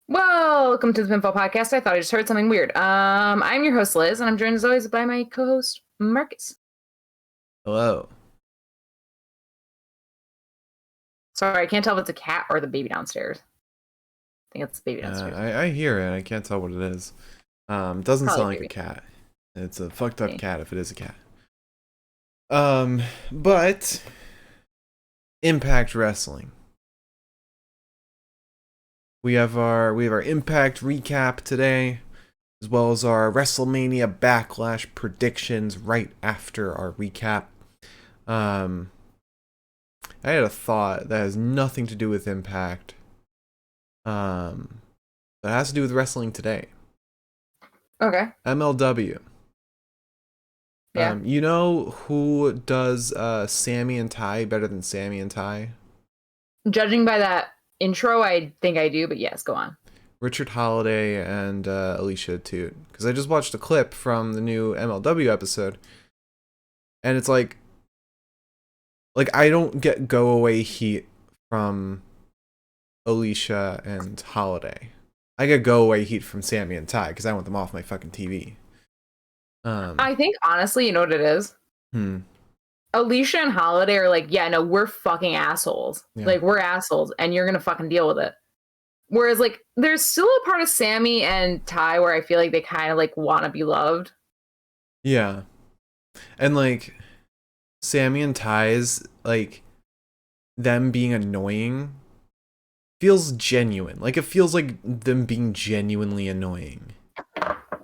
Welcome to the Pinfall Podcast. I thought I just heard something weird. I'm your host, Liz, and I'm joined as always by my co-host, Marcus. Hello. Sorry, I can't tell if it's a cat or the baby downstairs. I think it's the baby downstairs. I hear it. I can't tell what it is. It doesn't Probably sound like baby. a cat. It's a fucked up Okay. cat if it is a cat. But Impact Wrestling. We have our Impact recap today, as well as our WrestleMania Backlash predictions right after our recap. I had a thought that has nothing to do with Impact. That has to do with wrestling today. Okay. MLW. Yeah. You know who does Sammy and Ty better than Sammy and Ty? Judging by that intro, I think I do, but yes, go on. Richard Holiday and Alicia Toot. Because I just watched a clip from the new MLW episode, and it's like I don't get go away heat from Alicia and Holiday. I get go away heat from Sammy and Ty because I want them off my fucking TV. I think honestly, you know what it is? Hmm. Alicia and Holiday are like, yeah, no, we're fucking assholes. Yeah. Like, we're assholes, and you're gonna fucking deal with it. Whereas, like, there's still a part of Sammy and Ty where I feel like they kind of, like, want to be loved. Yeah. And, like, Sammy and Ty's, like, them being annoying feels genuine. Like, it feels like them being genuinely annoying.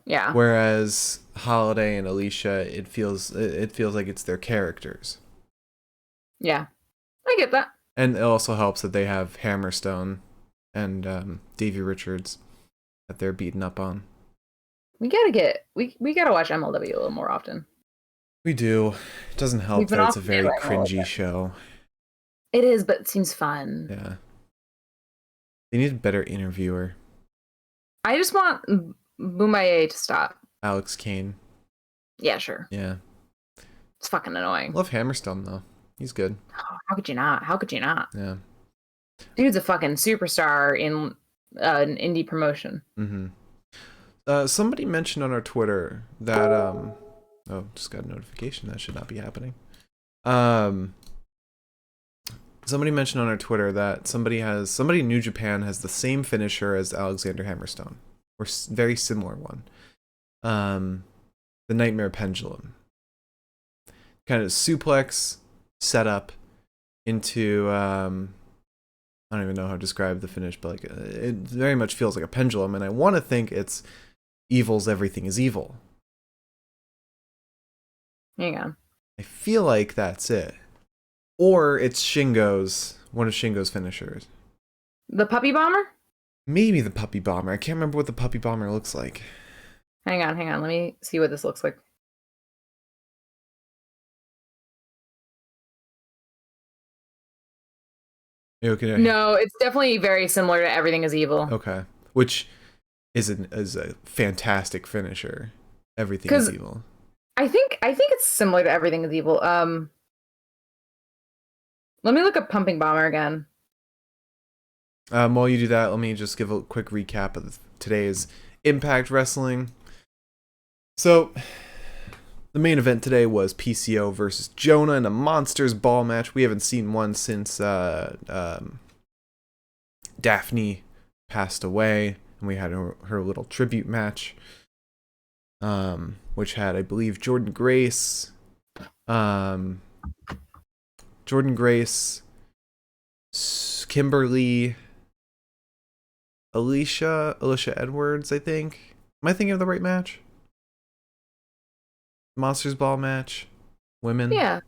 Yeah. Whereas Holiday and Alicia, it feels like it's their characters. Yeah. I get that. And it also helps that they have Hammerstone and Davey Richards that they're beaten up on. We gotta watch MLW a little more often. We do. It doesn't help that it's a very cringy show. It is, but it seems fun. Yeah. They need a better interviewer. I just want Boomaye to stop. Alex Kane. Yeah, sure. Yeah. It's fucking annoying. Love Hammerstone though. He's good. Oh, how could you not? How could you not? Yeah. Dude's a fucking superstar in an indie promotion. Mm-hmm. Somebody mentioned on our Twitter that oh, just got a notification. That should not be happening. Somebody mentioned on our Twitter that somebody in New Japan has the same finisher as Alexander Hammerstone, or very similar one. The Nightmare Pendulum. Kind of suplex setup into I don't even know how to describe the finish, but like it very much feels like a pendulum, and I want to think it's Evil's Everything is Evil. Hang on. I feel like that's it. Or it's one of Shingo's finishers. The Puppy Bomber? Maybe the Puppy Bomber. I can't remember what the Puppy Bomber looks like. Hang on. Let me see what this looks like. Okay. No, it's definitely very similar to Everything is Evil. Okay. Which is a fantastic finisher. Everything is Evil. I think it's similar to Everything is Evil. Let me look up Pumping Bomber again. While you do that, let me just give a quick recap of today's Impact Wrestling. So, the main event today was PCO versus Jonah in a Monsters Ball match. We haven't seen one since Daphne passed away, and we had her little tribute match, which had, I believe, Jordan Grace, Kimberly, Alicia Edwards, I think. Am I thinking of the right match? Monsters Ball match? Women? Yeah.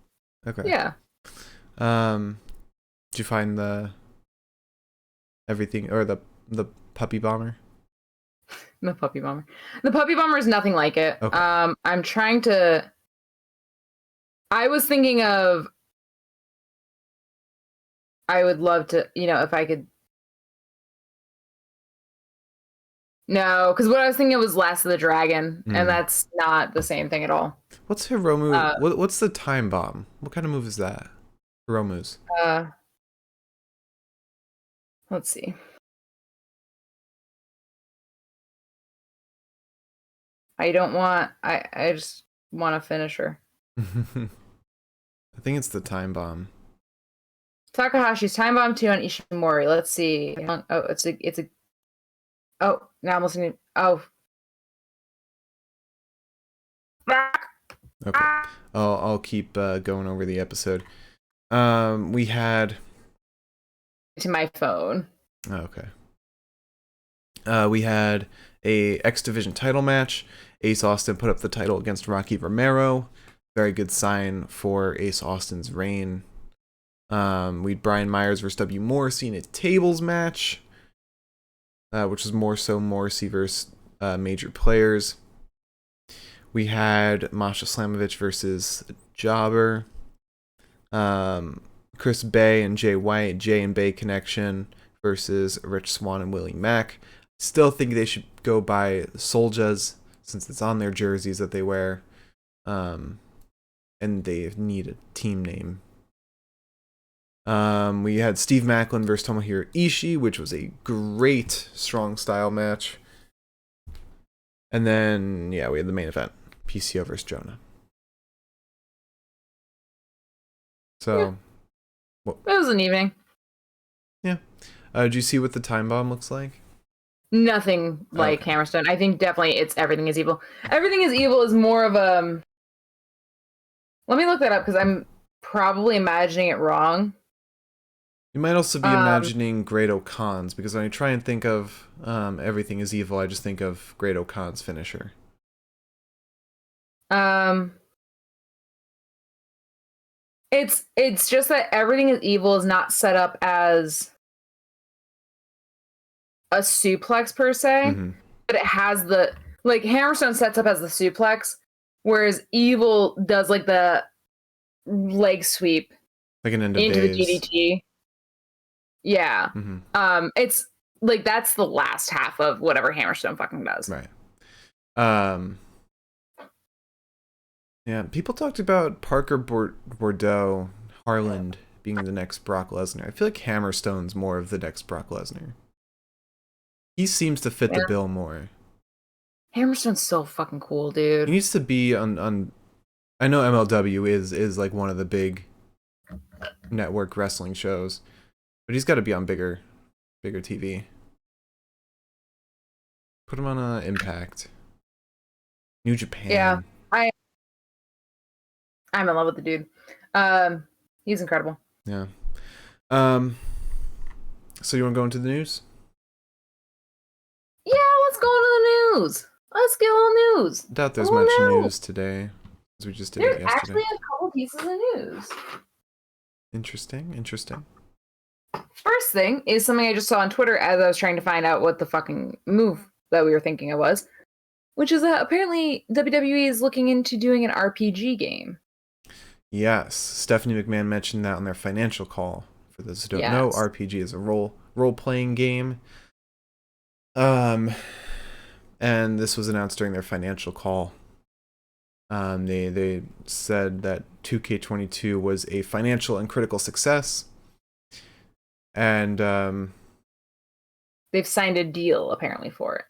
Okay. Yeah. Did you find the everything, or the Puppy Bomber? The Puppy Bomber. The Puppy Bomber is nothing like it. Okay. I'm trying to... I was thinking of... I would love to, if I could... No, because what I was thinking was Last of the Dragon, and that's not the same thing at all. What's Hiromu? What's the time bomb? What kind of move is that? Hiromu's. Let's see. I don't want. I just want a finisher. I think it's the time bomb. Takahashi's time bomb 2 on Ishimori. Let's see. Oh, it's a. Oh, now I'm listening. Oh. Okay. I'll keep going over the episode. We had To my phone. okay. We had a X Division title match. Ace Austin put up the title against Rocky Romero. Very good sign for Ace Austin's reign. We had Brian Myers versus W. Morrissey in a tables match, which was more so Morrissey versus major players. We had Masha Slamovich versus Jobber. Chris Bay and Jay White, Jay and Bay Connection versus Rich Swann and Willie Mack. Still think they should go by Soljas since it's on their jerseys that they wear. And they need a team name. We had Steve Macklin versus Tomohiro Ishii, which was a great strong style match. And then, yeah, we had the main event. PCO versus Jonah. So, yeah. It was an evening. Yeah. Did you see what the time bomb looks like? Nothing like Hammerstone. I think definitely it's Everything is Evil. Everything is Evil is more of a... Let me look that up because I'm probably imagining it wrong. You might also be imagining Great O'Con's, because when I try and think of Everything is Evil, I just think of Great O'Con's finisher. It's just that Everything is Evil is not set up as a suplex per se, but it has the, like, Hammerstone sets up as the suplex, whereas Evil does like the leg sweep, like an into the DDT. Yeah. It's like that's the last half of whatever Hammerstone fucking does. Right. Yeah, people talked about Parker Bordeaux Harland being the next Brock Lesnar. I feel like Hammerstone's more of the next Brock Lesnar. He seems to fit the bill more. Hammerstone's so fucking cool, dude. He needs to be on I know MLW is like one of the big network wrestling shows, but he's got to be on bigger TV. Put him on Impact. New Japan. Yeah, I'm in love with the dude. He's incredible. Yeah. So you want to go into the news? Yeah, let's go into the news. Let's get a little news. I doubt there's much news today, as we just did it yesterday. There's actually a couple pieces of news. Interesting. First thing is something I just saw on Twitter as I was trying to find out what the fucking move that we were thinking it was, which is that apparently WWE is looking into doing an RPG game. Yes, Stephanie McMahon mentioned that on their financial call. For those who don't know, RPG is a role-playing game. And this was announced during their financial call. They said that 2K22 was a financial and critical success. And they've signed a deal apparently for it.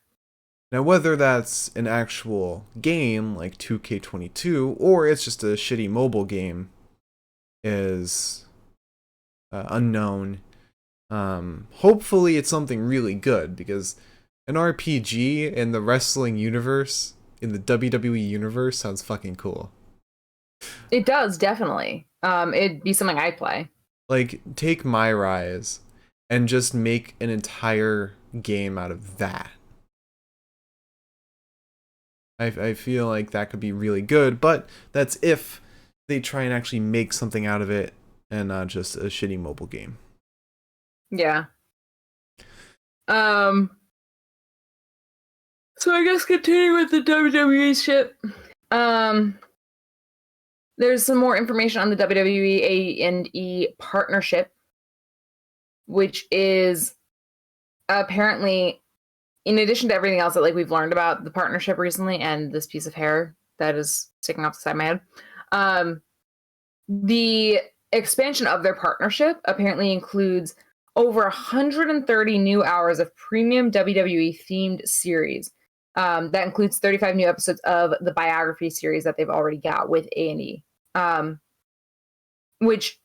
Now, whether that's an actual game like 2K22 or it's just a shitty mobile game is unknown. Hopefully it's something really good, because an RPG in the wrestling universe, in the WWE universe, sounds fucking cool. It does, definitely. It'd be something I'd play. Like, take My Rise and just make an entire game out of that. I feel like that could be really good, but that's if they try and actually make something out of it and not just a shitty mobile game. Yeah. So I guess continuing with the WWE shit. There's some more information on the WWE A&E partnership, which is apparently, in addition to everything else that like we've learned about the partnership recently and this piece of hair that is sticking off the side of my head, the expansion of their partnership apparently includes over 130 new hours of premium WWE themed series, That includes 35 new episodes of the biography series that they've already got with A&E, which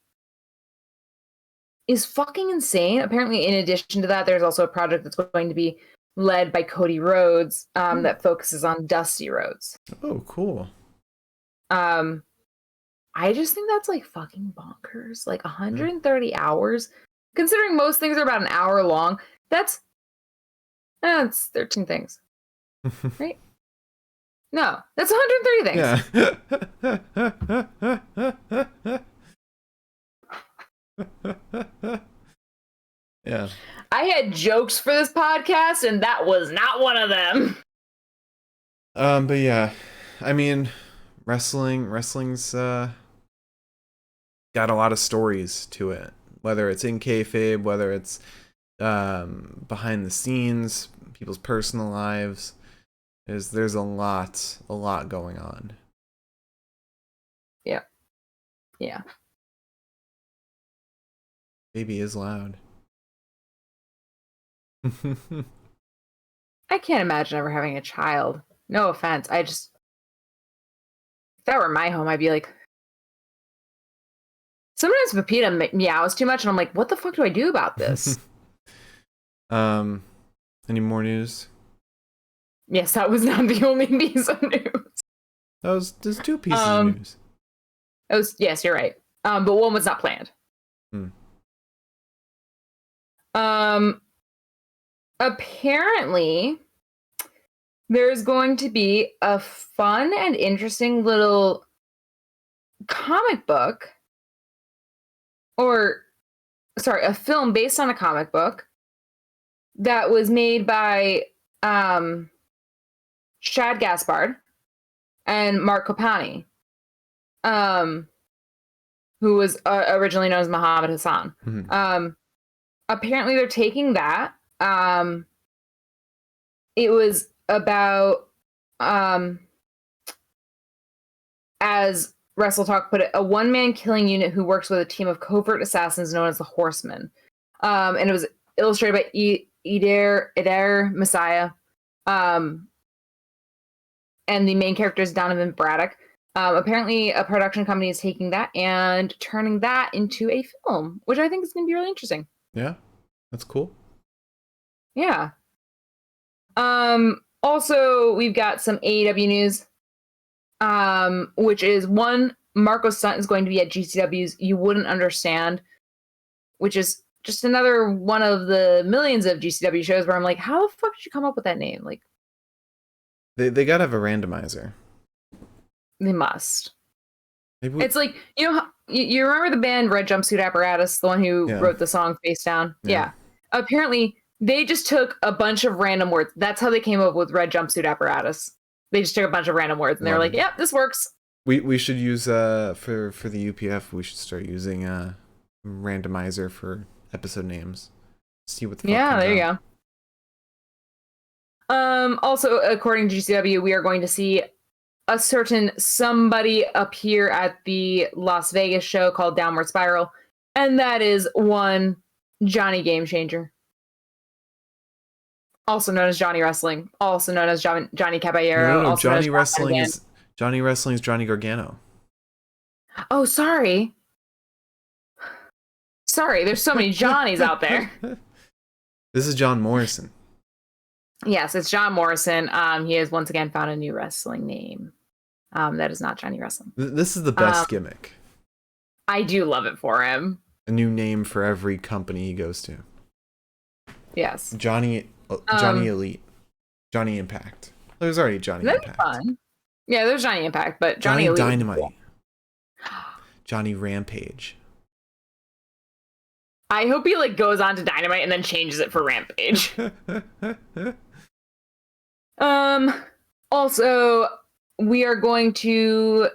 is fucking insane. Apparently, in addition to that, there's also a project that's going to be led by Cody Rhodes that focuses on Dusty Rhodes. Oh, cool. I just think that's like fucking bonkers. Like 130 hours, considering most things are about an hour long. That's 13 things, right? No, that's 130 things. Yeah. Yeah. I had jokes for this podcast, and that was not one of them. But yeah, I mean, wrestling's got a lot of stories to it. Whether it's in kayfabe, whether it's behind the scenes, people's personal lives. There's a lot going on. Yeah. Yeah. Baby is loud. I can't imagine ever having a child. No offense. If that were my home, I'd be like, sometimes Pepita meows too much, and I'm like, what the fuck do I do about this? Any more news? Yes, that was not the only piece of news. There's two pieces of news. Yes, you're right. But one was not planned. Apparently, there's going to be a fun and interesting little comic book, a film based on a comic book that was made by Shad Gaspard and Mark Kopani, who was originally known as Muhammad Hassan. Mm-hmm. Apparently, they're taking that. It was about, as Wrestle Talk put it, a one-man killing unit who works with a team of covert assassins known as the Horsemen. And it was illustrated by Eder Messiah. And the main character is Donovan Braddock. Apparently, a production company is taking that and turning that into a film, which I think is going to be really interesting. Yeah, that's cool. Yeah. Also, we've got some AEW news, which is one, Marco Stunt is going to be at GCW's You Wouldn't Understand, which is just another one of the millions of GCW shows where I'm like, how the fuck did you come up with that name? Like, they gotta have a randomizer. They must. It's like, you know, you remember the band Red Jumpsuit Apparatus, the one who wrote the song Face Down? Yeah. Apparently, they just took a bunch of random words. That's how they came up with Red Jumpsuit Apparatus. They just took a bunch of random words, and they were like, "Yep, this works." We should use for the UPF. We should start using randomizer for episode names. See what the fuck comes there you out. go. Also, according to GCW, we are going to see a certain somebody appear at the Las Vegas show called Downward Spiral, and that is one Johnny Game Changer, also known as Johnny Wrestling, also known as Johnny Caballero. No, Johnny Wrestling is Johnny Gargano. Oh, sorry. There's so many Johnnies out there. This is John Morrison. Yes, it's John Morrison. He has once again found a new wrestling name. That is not Johnny Wrestling. This is the best gimmick. I do love it for him. A new name for every company he goes to. Yes. Johnny Elite. Johnny Impact. There's already Johnny that'd Impact. Be fun. Yeah, there's Johnny Impact, but Johnny Elite Dynamite. Johnny Rampage. I hope he goes on to Dynamite and then changes it for Rampage. Also, we are going to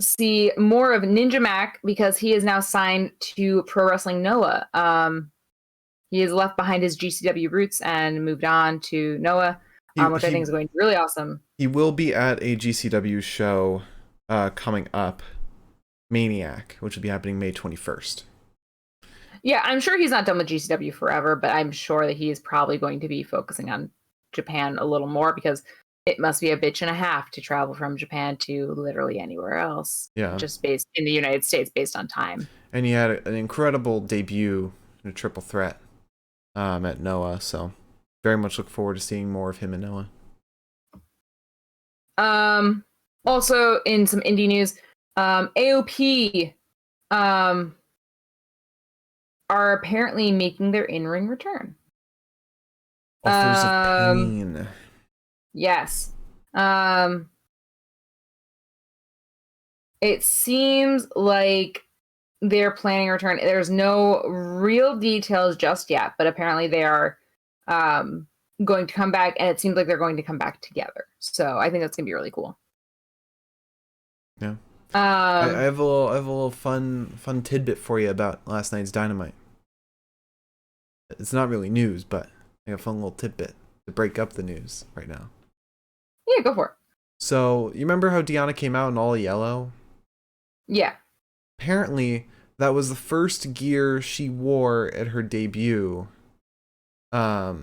see more of Ninja Mack because he is now signed to Pro Wrestling Noah. He has left behind his GCW roots and moved on to Noah, which I think is going to be really awesome. He will be at a GCW show coming up, Maniac, which will be happening May 21st. Yeah, I'm sure he's not done with GCW forever, but I'm sure that he is probably going to be focusing on Japan a little more because it must be a bitch and a half to travel from Japan to literally anywhere else. Yeah. Just based in the United States based on time. And he had an incredible debut in a triple threat at Noah, so very much look forward to seeing more of him in Noah. Also in some indie news, AOP are apparently making their in-ring return. Authors of Pain. Yes. It seems like they're planning a return. There's no real details just yet, but apparently they are going to come back, and it seems like they're going to come back together. So I think that's gonna be really cool. Yeah. I have a little fun tidbit for you about last night's Dynamite. It's not really news, but I have a fun little tidbit to break up the news right now. Yeah, go for it. So you remember how Deonna came out in all yellow? Yeah. Apparently, that was the first gear she wore at her debut. I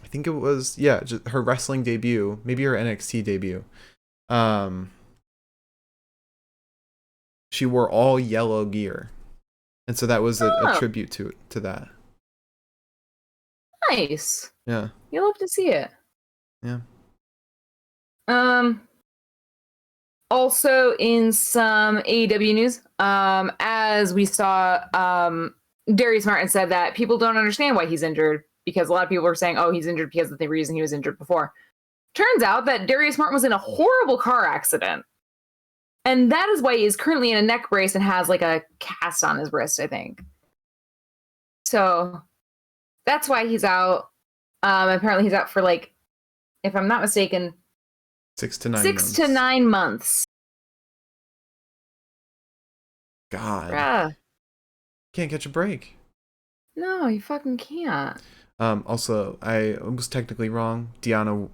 think it was, just her wrestling debut, maybe her NXT debut. She wore all yellow gear. And so that was a tribute to that. Nice. Yeah. You'll love to see it. Yeah. Also in some AEW news, as we saw, Darius Martin said that people don't understand why he's injured because a lot of people are saying, oh, he's injured because of the reason he was injured before. Turns out that Darius Martin was in a horrible car accident. And that is why he is currently in a neck brace and has like a cast on his wrist, I think. So that's why he's out. Apparently he's out for like, if I'm not mistaken, 6 to 9 months. 6 to 9 months. God. Bruh. Can't catch a break. No, you fucking can't. Also, I was technically wrong. Deonna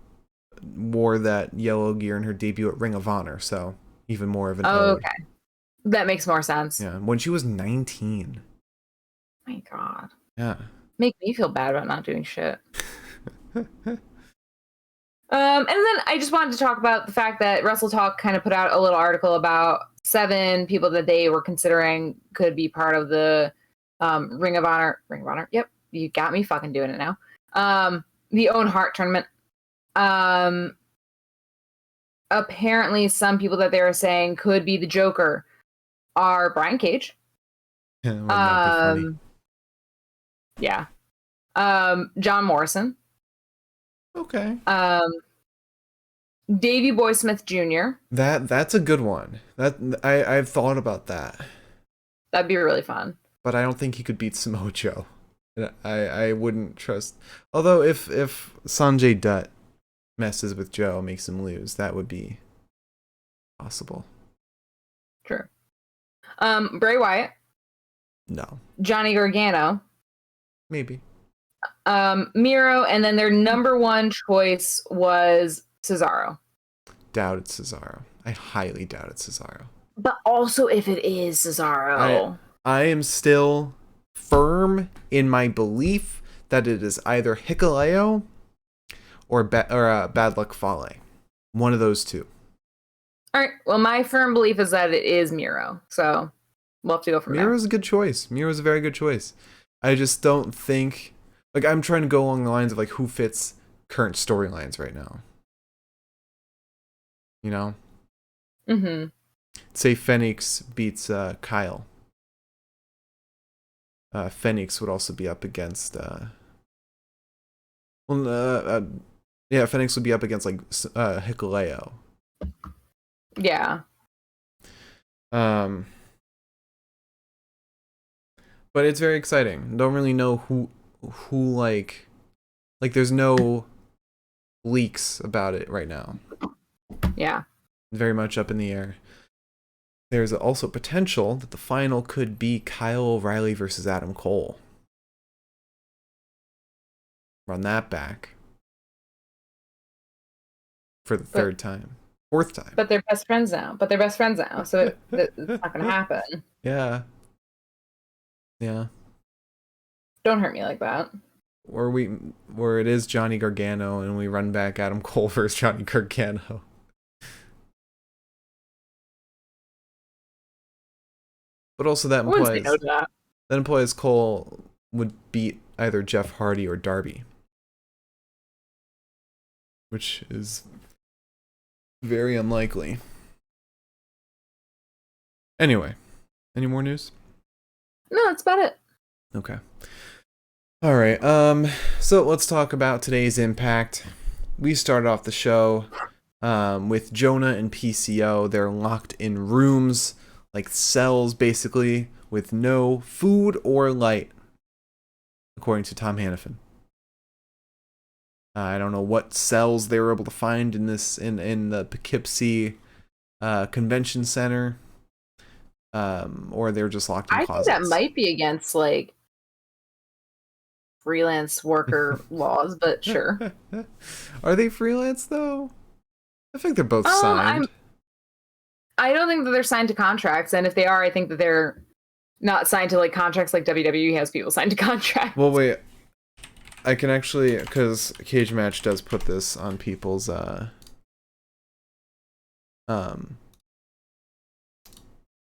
wore that yellow gear in her debut at Ring of Honor, so even more of an ode. Okay. That makes more sense. Yeah, when she was 19. My God. Yeah. Make me feel bad about not doing shit. And then I just wanted to talk about the fact that Wrestle Talk kind of put out a little article about 7 people that they were considering could be part of the Ring of Honor. Yep, you got me fucking doing it now. The Owen Hart tournament. Apparently, some people that they were saying could be the Joker are Brian Cage. Wouldn't that be funny? Yeah. John Morrison. Okay. Davey Boy Smith Jr. That's a good one. I've thought about that. That'd be really fun. But I don't think he could beat Samoa Joe. I wouldn't trust. Although if Sanjay Dutt messes with Joe, makes him lose, that would be possible. True. Bray Wyatt. No. Johnny Gargano. Maybe. Miro, and then their number 1 choice was Cesaro. Doubted Cesaro. I highly doubted Cesaro. But also, if it is Cesaro, I am still firm in my belief that it is either Hikuleo or Bad Luck Fale. One of those two. All right. Well, my firm belief is that it is Miro. So we'll have to go from there. Miro's a good choice. Miro's a very good choice. I just don't think... Like, I'm trying to go along the lines of, like, who fits current storylines right now. You know? Mm-hmm. Say Phoenix beats Kyle. Phoenix would also be up against... Phoenix would be up against, like, Hikuleo. Yeah. But it's very exciting. Don't really know who like there's no leaks about it right now. Yeah. Very much up in the air. There's also potential that the final could be Kyle O'Reilly versus Adam Cole. Run that back. For the 4th time. But they're best friends now. So it's not going to happen. Yeah. Yeah. Don't hurt me like that. where it is Johnny Gargano and we run back Adam Cole versus Johnny Gargano. But also that implies Cole would beat either Jeff Hardy or Darby, which is very unlikely. Anyway, any more news? No, that's about it. Okay. All right. So let's talk about today's Impact. We started off the show with Jonah and PCO. They're locked in rooms, like cells, basically, with no food or light, according to Tom Hannafin. I don't know what cells they were able to find in the Poughkeepsie Convention Center, or they're just locked in closets. I think that might be against like freelance worker laws, but sure. Are they freelance though? I think they're both signed. I don't think that they're signed to contracts, and if they are, I think that they're not signed to like contracts like WWE has people signed to contracts. Well, wait. I can actually, because Cage Match does put this on people's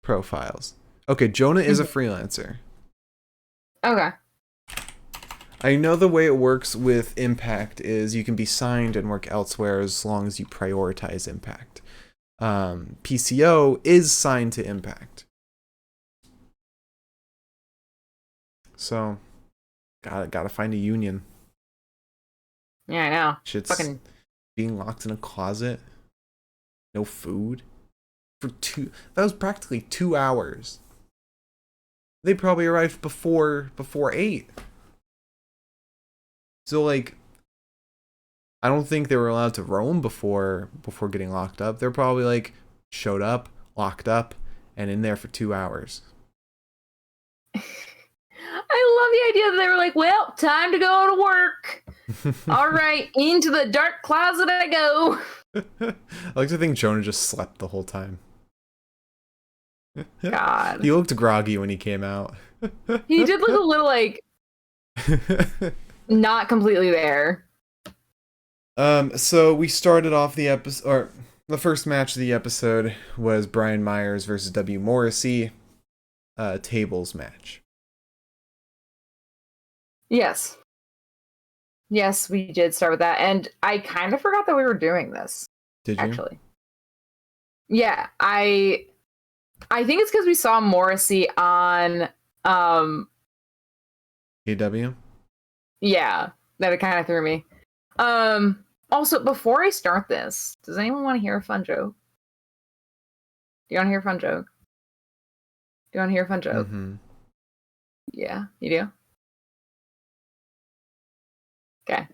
profiles. Okay, Jonah is a freelancer. Okay. I know the way it works with Impact is you can be signed and work elsewhere as long as you prioritize Impact. PCO is signed to Impact. So, gotta find a union. Yeah, I know. Shit's fucking being locked in a closet. No food. That was practically 2 hours. They probably arrived before 8. So like, I don't think they were allowed to roam before getting locked up. They're probably like showed up, locked up, and in there for 2 hours. I love the idea that they were like, well, time to go to work. All right, into the dark closet I go. I like to think Jonah just slept the whole time. God. He looked groggy when he came out. He did look a little like not completely there. So we started off the episode, or the first match of the episode was Brian Myers versus W. Morrissey, tables match. Yes. Yes, we did start with that. And I kind of forgot that we were doing this. Did you? Actually. Yeah, I think it's because we saw Morrissey on AW? Yeah, that it kind of threw me. Also, before I start this, does anyone want to hear a fun joke? Do you want to hear a fun joke? Do you want to hear a fun joke? Mm-hmm. Yeah, you do? Okay.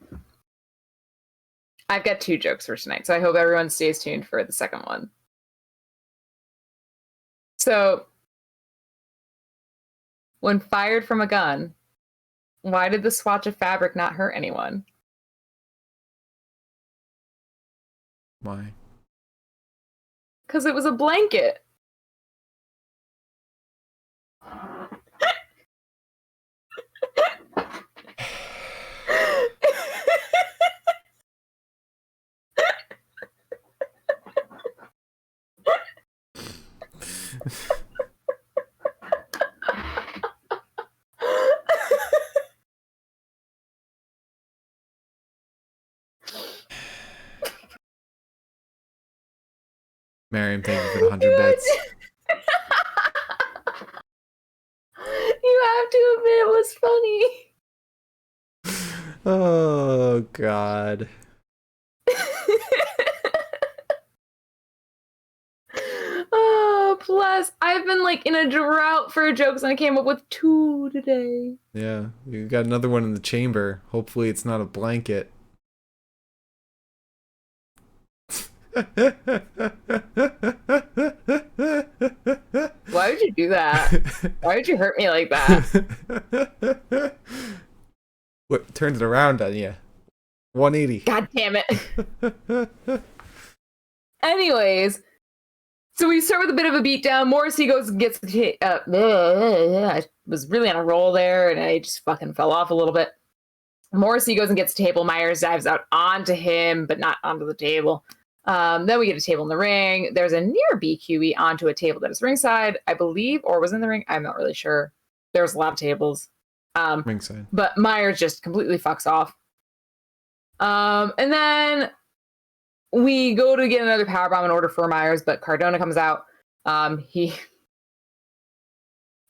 I've got 2 jokes for tonight, so I hope everyone stays tuned for the second one. So, when fired from a gun, why did the swatch of fabric not hurt anyone? Why? Because it was a blanket. Miriam, thank you for the 100 bits. You have to admit it was funny. Oh, God. Oh, plus, I've been like in a drought for jokes and I came up with 2 today. Yeah, you got another one in the chamber. Hopefully it's not a blanket. Why would you do that? Why would you hurt me like that? What turned it around on you? 180. God damn it. Anyways, so we start with a bit of a beatdown. Morrissey goes and gets the I was really on a roll there and I just fucking fell off a little bit. Morrissey goes and gets a table. Myers dives out onto him, but not onto the table. Then we get a table in the ring. There's a near BQE onto a table that is ringside, I believe, or was in the ring. I'm not really sure. There's a lot of tables. Ringside. But Myers just completely fucks off. And then we go to get another powerbomb in order for Myers, but Cardona comes out.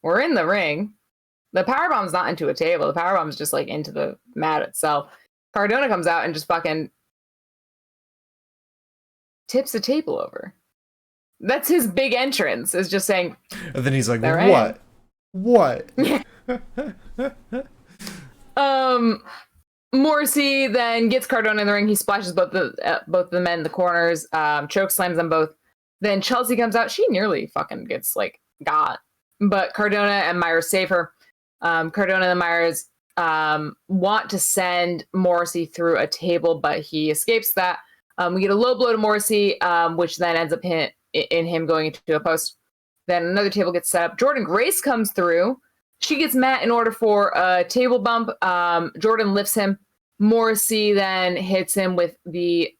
We're in the ring. The powerbomb's not into a table. The powerbomb's just like into the mat itself. Cardona comes out and just fucking tips a table over. That's his big entrance, is just saying. And then he's like, what? What? Morrissey then gets Cardona in the ring. He splashes both the men in the corners, choke slams them both. Then Chelsea comes out. She nearly fucking gets like got, but Cardona and Myers save her. Cardona and Myers want to send Morrissey through a table, but he escapes that. We get a low blow to Morrissey, which then ends up in him going into a post. Then another table gets set up. Jordynne Grace comes through. She gets Matt in order for a table bump. Jordynne lifts him. Morrissey then hits him with the...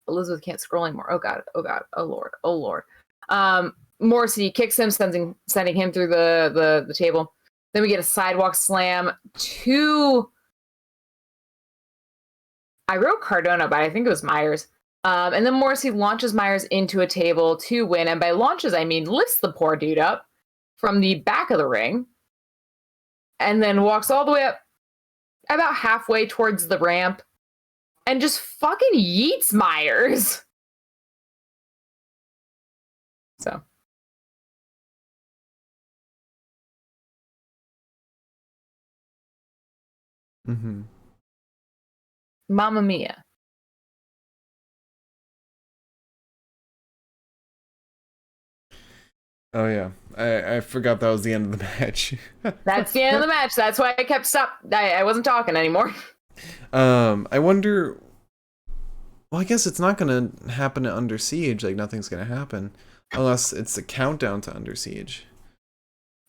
Elizabeth can't scroll anymore. Oh, God. Oh, God. Oh, Lord. Oh, Lord. Morrissey kicks him, sending him through the table. Then we get a sidewalk slam to... I wrote Cardona, but I think it was Myers. And then Morrissey launches Myers into a table to win. And by launches, I mean lifts the poor dude up from the back of the ring and then walks all the way up about halfway towards the ramp and just fucking yeets Myers. So. Mm-hmm. Mamma mia. Oh, yeah. I forgot that was the end of the match. That's the end of the match. That's why I kept I wasn't talking anymore. I wonder... Well, I guess it's not going to happen at Under Siege. Like, nothing's going to happen. Unless it's the countdown to Under Siege.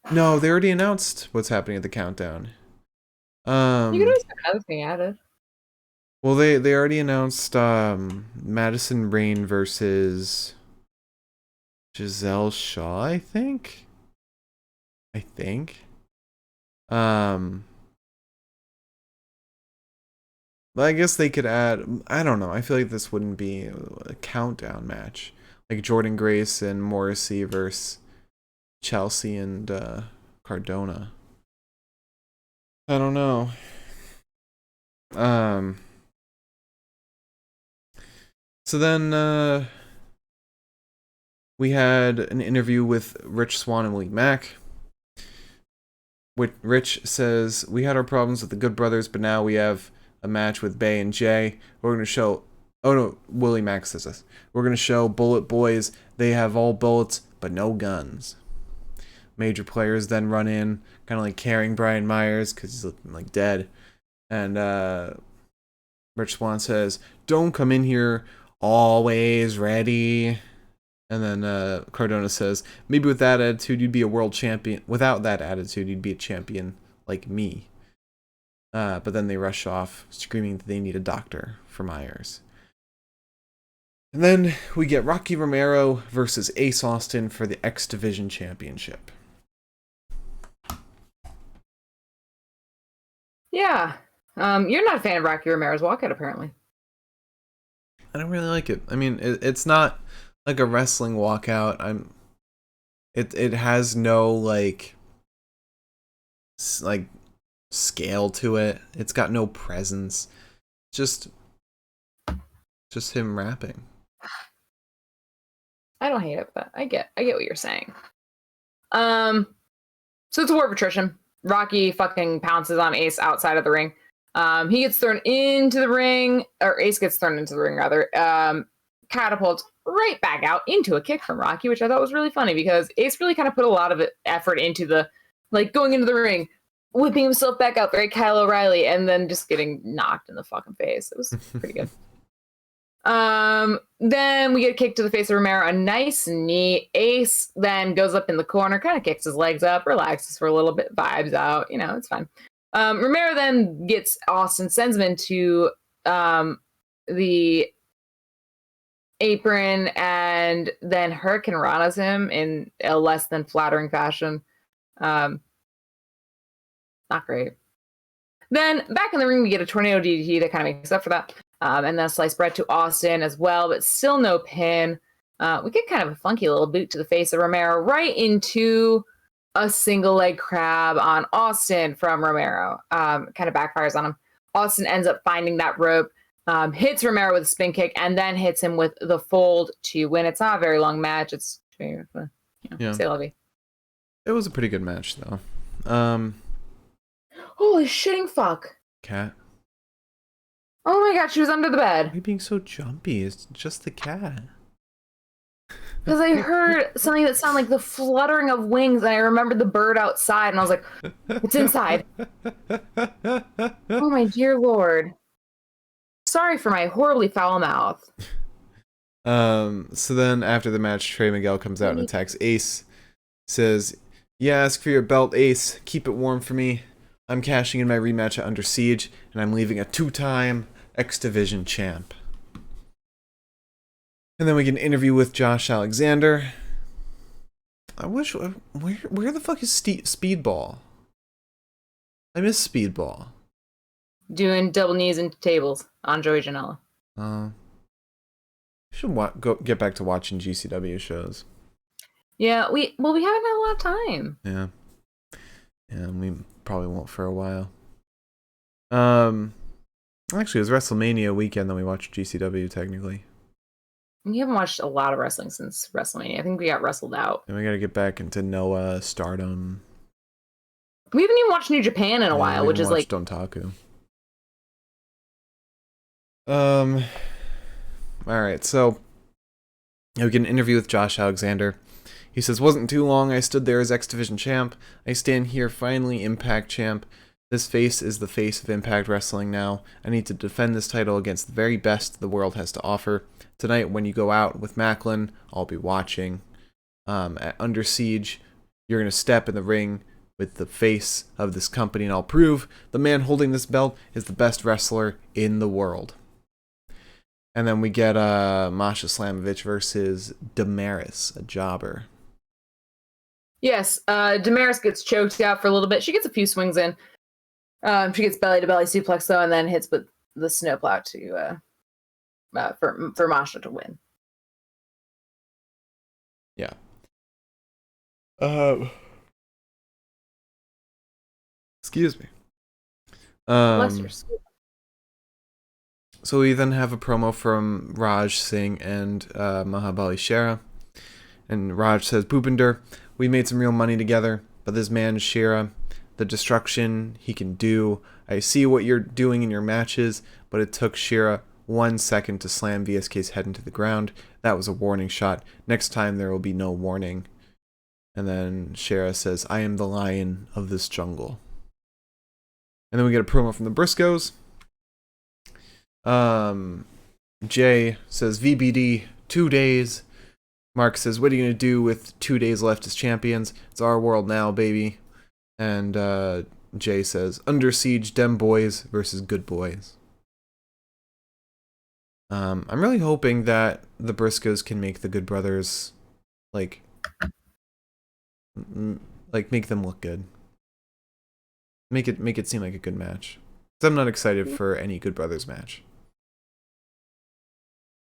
No, they already announced what's happening at the countdown. You could always have another thing added. Well, they already announced Madison Rayne versus Giselle Shaw, I think. But I guess they could add, I don't know. I feel like this wouldn't be a countdown match. Like Jordynne Grace and Morrissey versus Chelsea and Cardona. I don't know. So then we had an interview with Rich Swann and Willie Mack. Rich says, we had our problems with the Good Brothers, but now we have a match with Bay and Jay. We're going to show... Oh, no, Willie Mack says this. We're going to show Bullet Boys. They have all bullets, but no guns. Major players then run in, kind of like carrying Brian Myers, because he's looking like dead. And Rich Swann says, don't come in here always ready. And then Cardona says, maybe with that attitude, you'd be a world champion. Without that attitude, you'd be a champion like me. But then they rush off, screaming that they need a doctor for Myers. And then we get Rocky Romero versus Ace Austin for the X Division Championship. Yeah. You're not a fan of Rocky Romero's walkout, apparently. I don't really like it. I mean, it's not like a wrestling walkout. It has no like scale to it. It's got no presence. Just him rapping. I don't hate it, but I get what you're saying. So it's a war of attrition. Rocky fucking pounces on Ace outside of the ring. He gets thrown into the ring, or Ace gets thrown into the ring rather. Catapults right back out into a kick from Rocky, which I thought was really funny because Ace really kind of put a lot of effort into the going into the ring, whipping himself back out very Kyle O'Reilly, and then just getting knocked in the fucking face. It was pretty good. Then we get a kick to the face of Romero, a nice knee. Ace then goes up in the corner, kind of kicks his legs up, relaxes for a little bit, vibes out. You know, it's fine. Romero then gets Austin, sends him into the apron, and then Hurricane Rana's him in a less than flattering fashion. Not great. Then back in the ring, we get a tornado DDT that kind of makes up for that. And then a sliced bread to Austin as well, but still no pin. We get kind of a funky little boot to the face of Romero right into a single leg crab on Austin from Romero. Kind of backfires on him. Austin ends up finding that rope, hits Romero with a spin kick, and then hits him with the fold to win. It's not a very long match. It's, say lovey. It was a pretty good match, though. Holy shitting fuck. Cat. Oh my god, she was under the bed. Why are you being so jumpy? It's just the cat. Because I heard something that sounded like the fluttering of wings, and I remembered the bird outside, and I was like, it's inside. Oh my dear lord. Sorry for my horribly foul mouth. So then after the match, Trey Miguel comes out and attacks Ace. Says, yeah, ask for your belt, Ace. Keep it warm for me. I'm cashing in my rematch at Under Siege, and I'm leaving a 2-time X Division champ. And then we get an interview with Josh Alexander. I wish... Where the fuck is Speedball? I miss Speedball. Doing double knees into tables on Joey Janela. Should get back to watching GCW shows. Yeah, we haven't had a lot of time. Yeah. Yeah, we probably won't for a while. Actually, it was WrestleMania weekend that we watched GCW, technically. We haven't watched a lot of wrestling since WrestleMania. I think we got wrestled out. And we gotta get back into Noah, Stardom. We haven't even watched New Japan in a while, which is like... Dontaku. Alright, so we get an interview with Josh Alexander. He says, wasn't too long, I stood there as X Division champ. I stand here finally Impact champ. This face is the face of Impact Wrestling now. I need to defend this title against the very best the world has to offer. Tonight, when you go out with Macklin, I'll be watching. At Under Siege, you're going to step in the ring with the face of this company, and I'll prove the man holding this belt is the best wrestler in the world. And then we get Masha Slamovich versus Damaris, a jobber. Yes, Damaris gets choked out for a little bit. She gets a few swings in. She gets belly-to-belly suplex, though, and then hits with the snowplow to for Masha to win. Yeah. Excuse me. So we then have a promo from Raj Singh and Mahabali Shera. And Raj says, Bhupinder, we made some real money together, but this man, Shera, the destruction he can do. I see what you're doing in your matches, but it took Shera 1 second to slam VSK's head into the ground. That was a warning shot. Next time there will be no warning. And then Shera says, I am the lion of this jungle. And then we get a promo from the Briscoes. Jay says, VBD, 2 days. Mark says, what are you going to do with 2 days left as champions? It's our world now, baby. And Jay says, Under Siege, dem boys versus good boys. I'm really hoping that the Briscoes can make the Good Brothers, like make them look good. Make it seem like a good match. 'Cause I'm not excited for any Good Brothers match.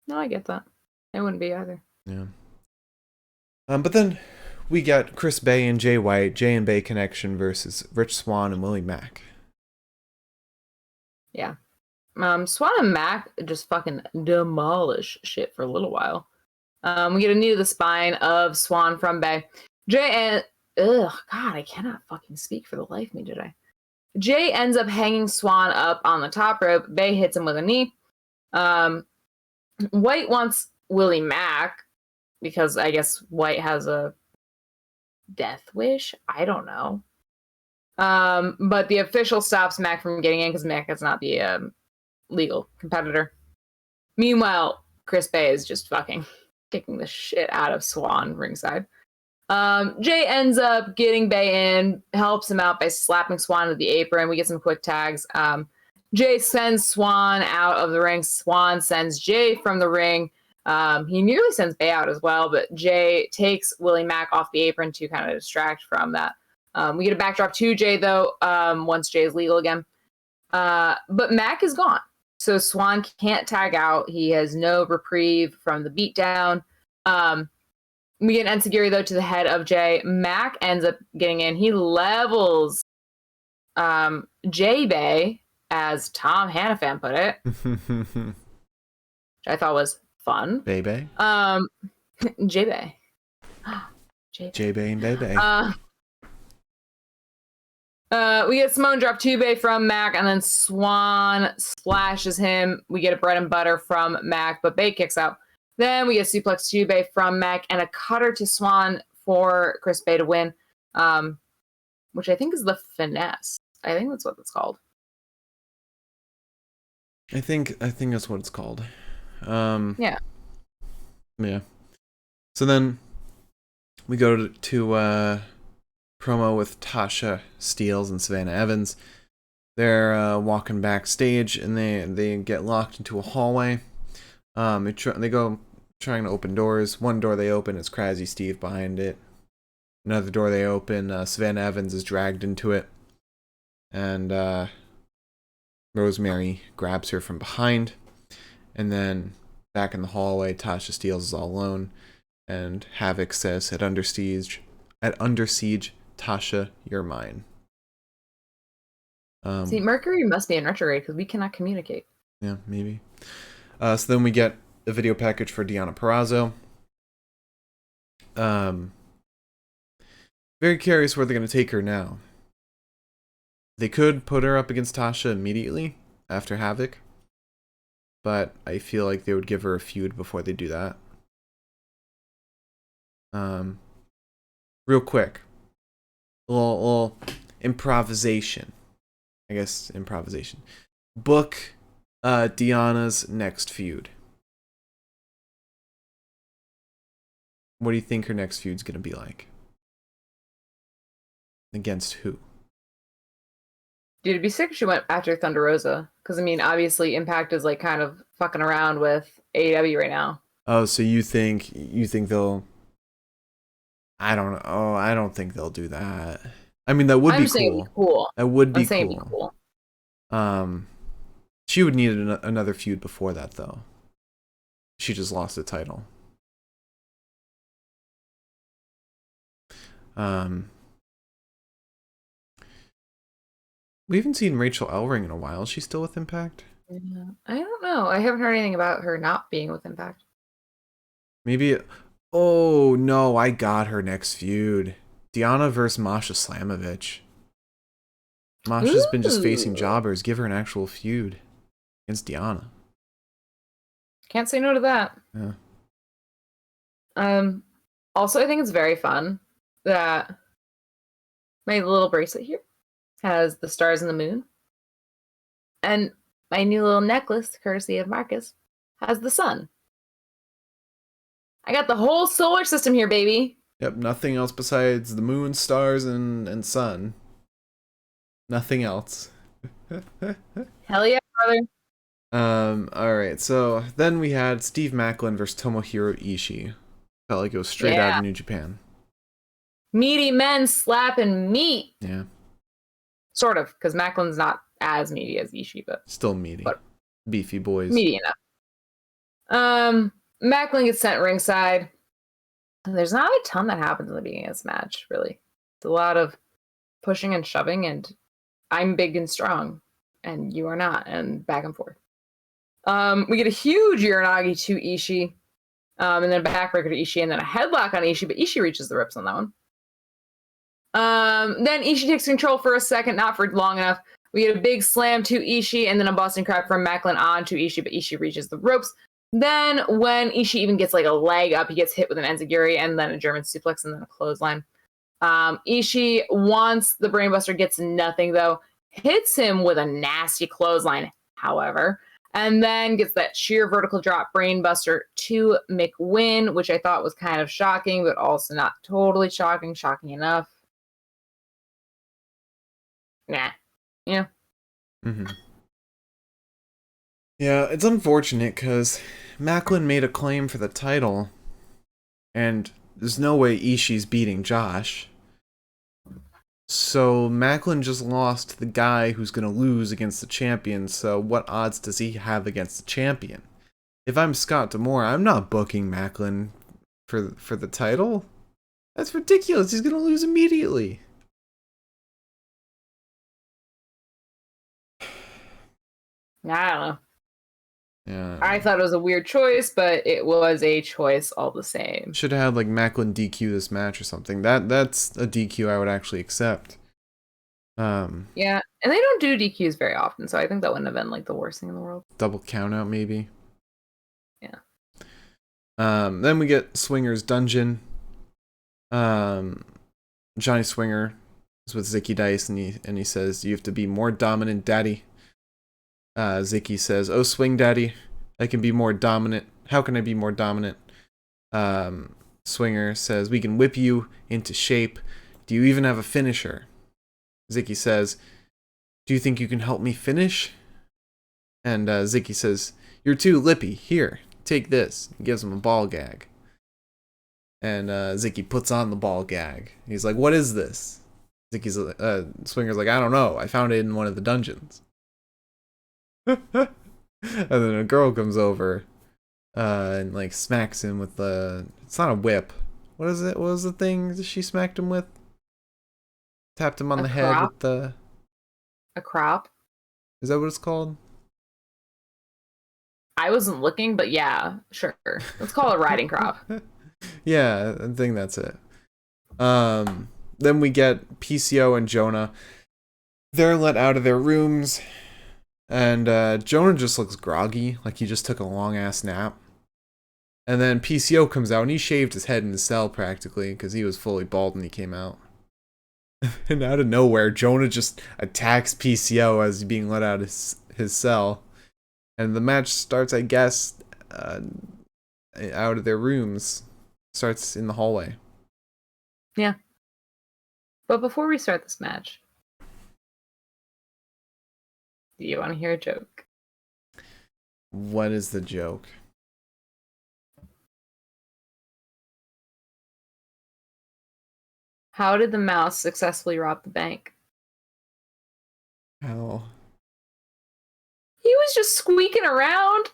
No, I get that. I wouldn't be either. Yeah. But then we got Chris Bay and Jay White, Jay and Bay Connection versus Rich Swann and Willie Mack. Yeah. Swann and Mack just fucking demolish shit for a little while. We get a knee to the spine of Swann from Bay. Jay and... Ugh, God, I cannot fucking speak for the life of me today. Jay ends up hanging Swann up on the top rope. Bay hits him with a knee. White wants Willie Mack because I guess White has a death wish. I don't know. But the official stops Mack from getting in because Mack is not the legal competitor. Meanwhile, Chris Bay is just fucking kicking the shit out of Swann ringside. Jay ends up getting Bay in, helps him out by slapping Swann to the apron. We get some quick tags. Jay sends Swann out of the ring. Swann sends Jay from the ring. He nearly sends Bay out as well, but Jay takes Willie Mack off the apron to kind of distract from that. We get a backdrop to Jay, though, once Jay is legal again. But Mack is gone. So Swann can't tag out. He has no reprieve from the beatdown. We get an enziguri, though, to the head of Jay. Mack ends up getting in. He levels Jay Bay, as Tom Hannafan put it, which I thought was fun. Bay Bay? Jay Bay. Jay Bay and Bay Bay. We get Simone drop 2 from Mack, and then Swann splashes him. We get a bread and butter from Mack, but Bay kicks out. Then we get suplex 2 from Mack and a cutter to Swann for Chris Bay to win, which I think is the finesse. I think that's what it's called. I think that's what it's called. Yeah. So then we go to promo with Tasha Steelz and Savannah Evans. They're walking backstage and they get locked into a hallway. They go trying to open doors. One door they open, it's Crazy Steve behind it. Another door they open, Savannah Evans is dragged into it. And Rosemary grabs her from behind. And then back in the hallway, Tasha Steelz is all alone. And Havoc says, at Under Siege, Tasha, you're mine. See, Mercury must be in retrograde because we cannot communicate. Yeah, maybe. So then we get a video package for Deonna Purrazzo. Very curious where they're going to take her now. They could put her up against Tasha immediately after Havoc, but I feel like they would give her a feud before they do that. Real quick, a little improvisation. I guess improvisation. Book Deonna's next feud. What do you think her next feud's gonna be like? Against who? Dude, it'd be sick if she went after Thunder Rosa. Because, I mean, obviously Impact is, like, kind of fucking around with AEW right now. Oh, so you think they'll... I don't know. Oh, I don't think they'll do that. I mean, that would be cool. That would be cool. It'd be cool. She would need another feud before that, though. She just lost the title. We haven't seen Rachel Ellering in a while. Is she still with Impact? Yeah. I don't know. I haven't heard anything about her not being with Impact. Maybe... Oh, no. I got her next feud. Deonna versus Masha Slamovich. Masha's been just facing jobbers. Give her an actual feud against Deonna. Can't say no to that. Yeah. Also, I think it's very fun that my little bracelet here has the stars and the moon. And my new little necklace, courtesy of Marcus, has the sun. I got the whole solar system here, baby. Yep, nothing else besides the moon, stars, and sun. Nothing else. Hell yeah, brother. Alright, so then we had Steve Macklin versus Tomohiro Ishii. Felt like it was straight out of New Japan. Meaty men slapping meat. Yeah. Sort of, because Macklin's not as meaty as Ishii, but... Still meaty. But beefy boys. Meaty enough. Macklin gets sent ringside. And there's not a ton that happens in the beginning of this match, really. It's a lot of pushing and shoving, and I'm big and strong, and you are not, and back and forth. We get a huge Uranagi to Ishii, and then a backbreaker to Ishii, and then a headlock on Ishii, but Ishii reaches the ropes on that one. Then Ishii takes control for a second, not for long enough. We get a big slam to Ishii, and then a Boston Crab from Macklin on to Ishii, but Ishii reaches the ropes. Then when Ishii even gets like a leg up, he gets hit with an enziguri, and then a German suplex, and then a clothesline. Ishii wants the Brainbuster, gets nothing though. Hits him with a nasty clothesline, however. And then gets that sheer vertical drop brainbuster to McWin, which I thought was kind of shocking, but also not totally shocking enough. Nah. Yeah. Mm-hmm. Yeah, it's unfortunate because Macklin made a claim for the title, and there's no way Ishii's beating Josh. So Macklin just lost to the guy who's going to lose against the champion, so what odds does he have against the champion? If I'm Scott D'Amore, I'm not booking Macklin for the title. That's ridiculous. He's going to lose immediately. I don't know. Yeah. I thought it was a weird choice, but it was a choice all the same. Should have had like Macklin DQ this match or something. That's a DQ I would actually accept. Yeah, and they don't do DQs very often, so I think that wouldn't have been like the worst thing in the world. Double count out maybe. Yeah. Then we get Swinger's Dungeon. Johnny Swinger is with Zicky Dice, and he says, "You have to be more dominant, Daddy." Zicky says, "Oh, Swing Daddy, I can be more dominant. How can I be more dominant?" Swinger says, "We can whip you into shape. Do you even have a finisher?" Zicky says, "Do you think you can help me finish?" And Zicky says, "You're too lippy. Here, take this." He gives him a ball gag. And Zicky puts on the ball gag. He's like, "What is this?" Swinger's like, "I don't know. I found it in one of the dungeons." And then a girl comes over and like smacks him with it's not a whip. What is it? What was the thing that she smacked him with? Tapped him on the head with a crop. Is that what it's called? I wasn't looking, but yeah, sure. Let's call it a riding crop. Yeah, I think that's it. Then we get PCO and Jonah. They're let out of their rooms, and Jonah just looks groggy, like he just took a long ass nap. And then PCO comes out, and he shaved his head in his cell practically, because he was fully bald when he came out. And out of nowhere, Jonah just attacks PCO as he's being let out of his cell. And the match starts, I guess, out of their rooms. Starts in the hallway. Yeah. But before we start this match, do you want to hear a joke? What is the joke? How did the mouse successfully rob the bank? How? He was just squeaking around.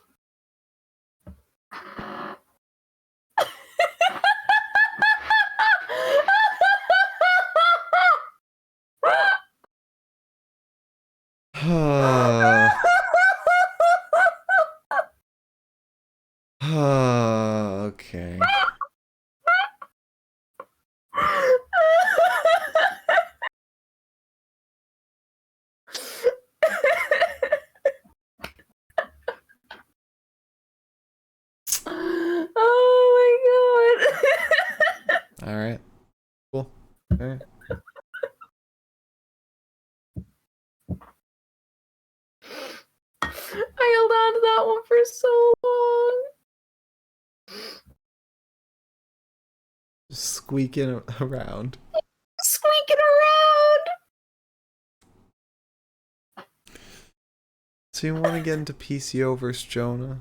Okay. Oh my god. All right. Cool. All right. I held on to that one for so long. Just squeaking around. Squeaking around. So you want to get into PCO versus Jonah?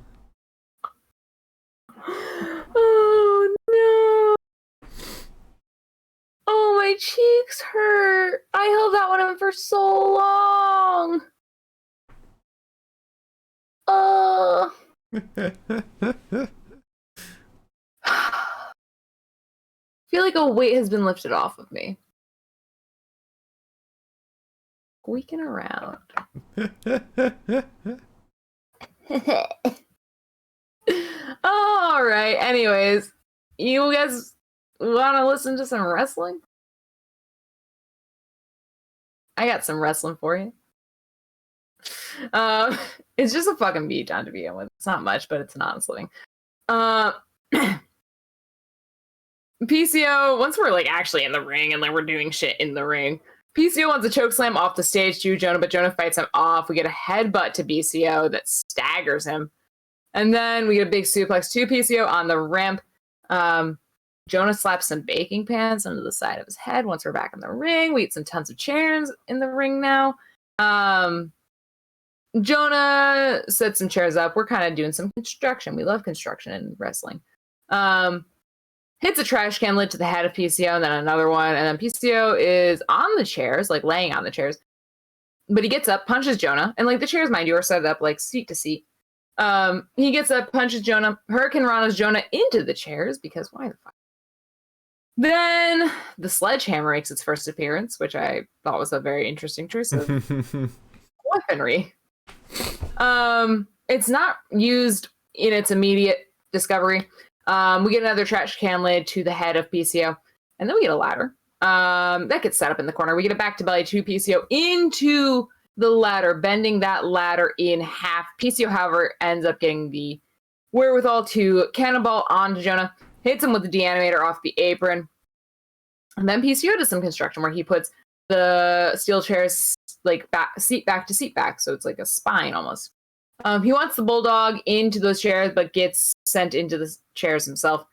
Oh no. Oh, my cheeks hurt. I held that one in for so long. I feel like a weight has been lifted off of me. Squeaking around. All right. Anyways, you guys want to listen to some wrestling? I got some wrestling for you. It's just a fucking beatdown to begin with. It's not much, but it's an honest living. PCO, once we're like actually in the ring and like we're doing shit in the ring, PCO wants a choke slam off the stage to Jonah, but Jonah fights him off. We get a headbutt to PCO that staggers him. And then we get a big suplex to PCO on the ramp. Jonah slaps some baking pans under the side of his head. Once we're back in the ring, we get some tons of chairs in the ring now. Jonah set some chairs up. We're kind of doing some construction. We love construction in wrestling. Hits a trash can lid to the head of PCO, and then another one. And then PCO is on the chairs, like laying on the chairs. But he gets up, punches Jonah. And like the chairs, mind you, are set up like seat to seat. He gets up, punches Jonah. Hurricane Rana's Jonah into the chairs because why the fuck? Then the sledgehammer makes its first appearance, which I thought was a very interesting choice of weaponry. It's not used in its immediate discovery. We get another trash can lid to the head of PCO, and then we get a ladder. That gets set up in the corner. We get a back to belly to PCO into the ladder, bending that ladder in half. PCO, however, ends up getting the wherewithal to cannonball onto Jonah, hits him with the deanimator off the apron. And then PCO does some construction where he puts the steel chairs like seat back to seat back, so it's like a spine almost. He wants the bulldog into those chairs, but gets sent into the chairs himself.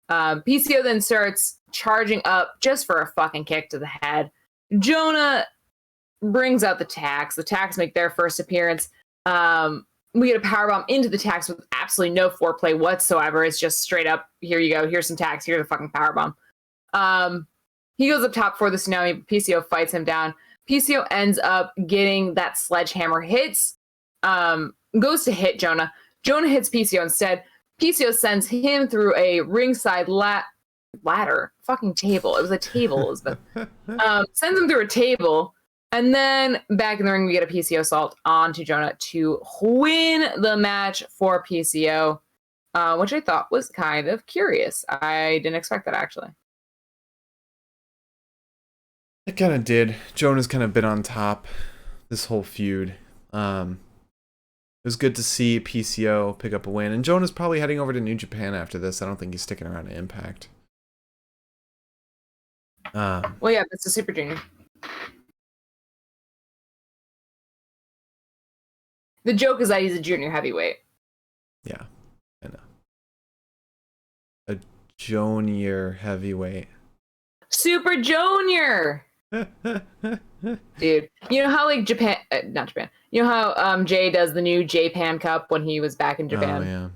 PCO then starts charging up just for a fucking kick to the head. Jonah brings out the tacks. The tacks make their first appearance. We get a powerbomb into the tacks with absolutely no foreplay whatsoever. It's just straight up, here you go, here's some tacks, here's a fucking powerbomb. He goes up top for the tsunami. PCO fights him down. PCO ends up getting that sledgehammer hits, goes to hit Jonah. Jonah hits PCO instead. PCO sends him through a ringside ladder. Fucking table. It was a table, Elizabeth. Sends him through a table. And then back in the ring, we get a PCO assault onto Jonah to win the match for PCO, which I thought was kind of curious. I didn't expect that, actually. It kind of did. Jonah's kind of been on top this whole feud. It was good to see PCO pick up a win. And Jonah's probably heading over to New Japan after this. I don't think he's sticking around to Impact. Well, yeah, that's a Super Junior. The joke is that he's a junior heavyweight. Yeah, I know. A junior heavyweight. Super Junior! Dude, you know how like Japan, not Japan, you know how Jay does the new J-Pan Cup when he was back in Japan? Oh, yeah.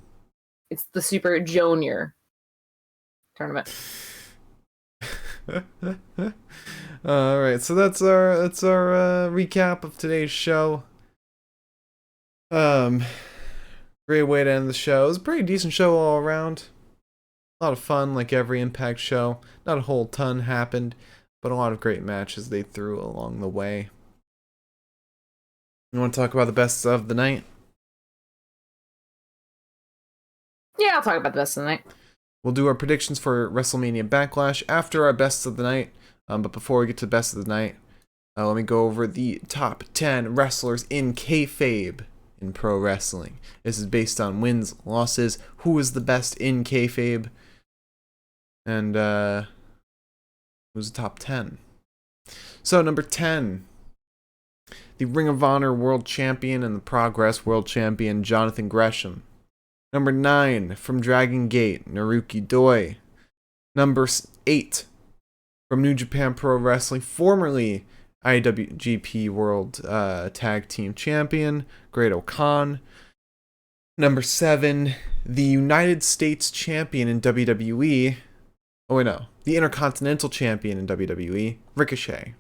It's the Super Junior tournament. All right, so that's our recap of today's show. Great way to end the show. It was a pretty decent show all around. A lot of fun, like every Impact show. Not a whole ton happened, but a lot of great matches they threw along the way. You want to talk about the best of the night? Yeah, I'll talk about the best of the night. We'll do our predictions for WrestleMania Backlash after our best of the night. But before we get to the best of the night, let me go over the top 10 wrestlers in kayfabe in pro wrestling. This is based on wins, losses, who is the best in kayfabe, and who's the top 10. So number 10, the Ring of Honor World Champion and the Progress World Champion Jonathan Gresham. Number 9, from Dragon Gate, Naruki Doi. Number 8, from New Japan Pro Wrestling, formerly IWGP World Tag Team Champion, Great Khan. Number 7, the United States Champion in WWE. Oh, wait, no. The Intercontinental Champion in WWE, Ricochet.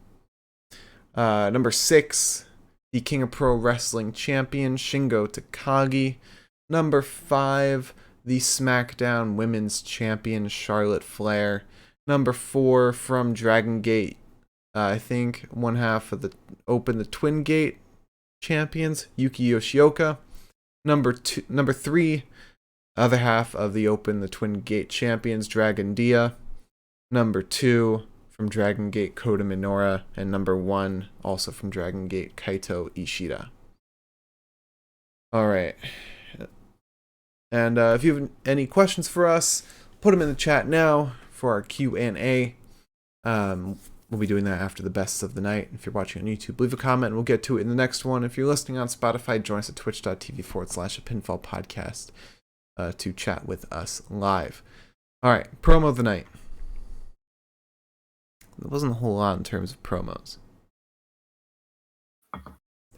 Number 6, the King of Pro Wrestling Champion, Shingo Takagi. Number 5, the SmackDown Women's Champion, Charlotte Flair. Number 4, from Dragon Gate, I think one half of the Twin Gate champions, Yuki Yoshioka. Number 3, other half of the Twin Gate champions, Dragon Dia. Number 2, from Dragon Gate, Kota Minoura. And number 1, also from Dragon Gate, Kaito Ishida. Alright. And if you have any questions for us, put them in the chat now for our Q&A. We'll be doing that after the best of the night. If you're watching on YouTube, leave a comment and we'll get to it in the next one. If you're listening on Spotify, join us at twitch.tv/a pinfall podcast to chat with us live. All right, promo of the night. There wasn't a whole lot in terms of promos. There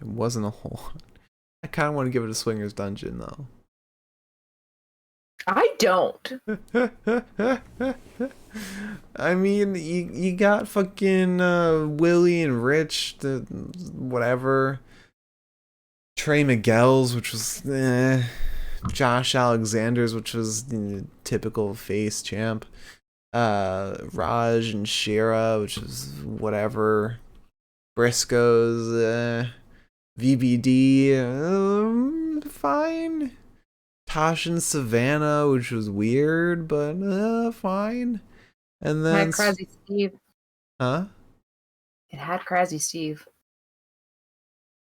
wasn't a whole lot. I kind of want to give it a Swingers Dungeon, though. I don't. I mean, you got fucking Willie and Rich, whatever. Trey Miguel's, which was Josh Alexander's, which was typical face champ. Raj and Shira, which is whatever. Briscoe's, VBD, fine. Tosh and Savannah, which was weird, but fine. And then It had Crazy Steve. Huh? It had Crazy Steve.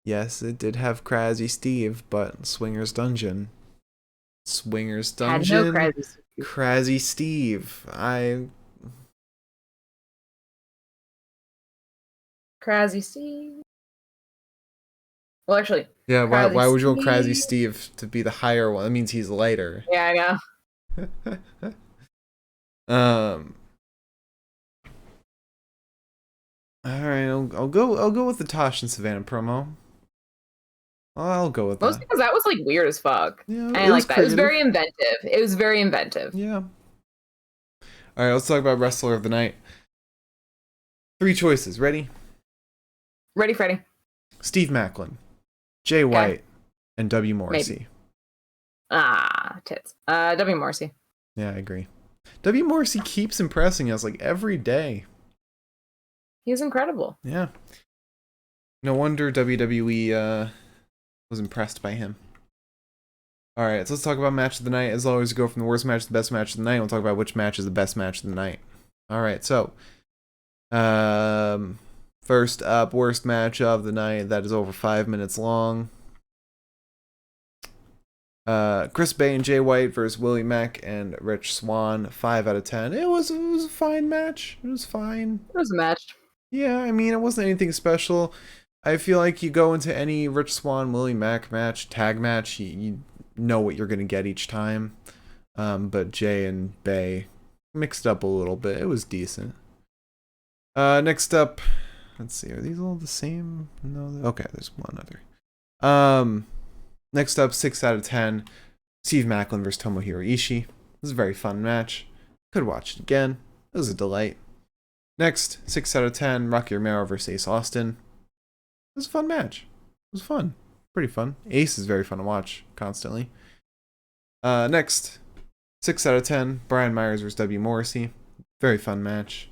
Yes, it did have Crazy Steve, but Swingers Dungeon. Swingers Dungeon. Had no Crazy Steve. Crazy Steve. Crazy Steve. Well, actually. Yeah, why would you want Steve. Crazy Steve to be the higher one? That means he's lighter. Yeah, I know. All right, I'll go with the Tosh and Savannah promo. I'll go with Mostly that. because that was like weird as fuck. Yeah, I like that. Creative. It was very inventive. It was very inventive. Yeah. All right, let's talk about Wrestler of the Night. 3 choices. Ready? Ready, Freddy. Steve Macklin, Jay White, and W. Morrissey. Maybe. Tits. W. Morrissey. Yeah, I agree. W. Morrissey keeps impressing us like every day. He's incredible. Yeah. No wonder WWE was impressed by him. All right, so let's talk about match of the night. As always, we go from the worst match to the best match of the night. We'll talk about which match is the best match of the night. All right, so first up, worst match of the night that is over 5 minutes long. Chris Bay and Jay White versus Willie, Mack, and Rich Swann. 5 out of 10. It was a fine match. It was fine. It was a match. Yeah, I mean, it wasn't anything special. I feel like you go into any Rich Swann, Willie, Mack match, tag match, you know what you're going to get each time. But Jay and Bay mixed up a little bit. It was decent. Next up, let's see, are these all the same? No, okay, there's one other. Next up, 6 out of 10, Steve Macklin versus Tomohiro Ishii. This is a very fun match. Could watch it again. It was a delight. Next, 6 out of 10, Rocky Romero versus Ace Austin. It was a fun match. It was fun. Pretty fun. Ace is very fun to watch constantly. Next, 6 out of 10, Brian Myers versus W. Morrissey. Very fun match.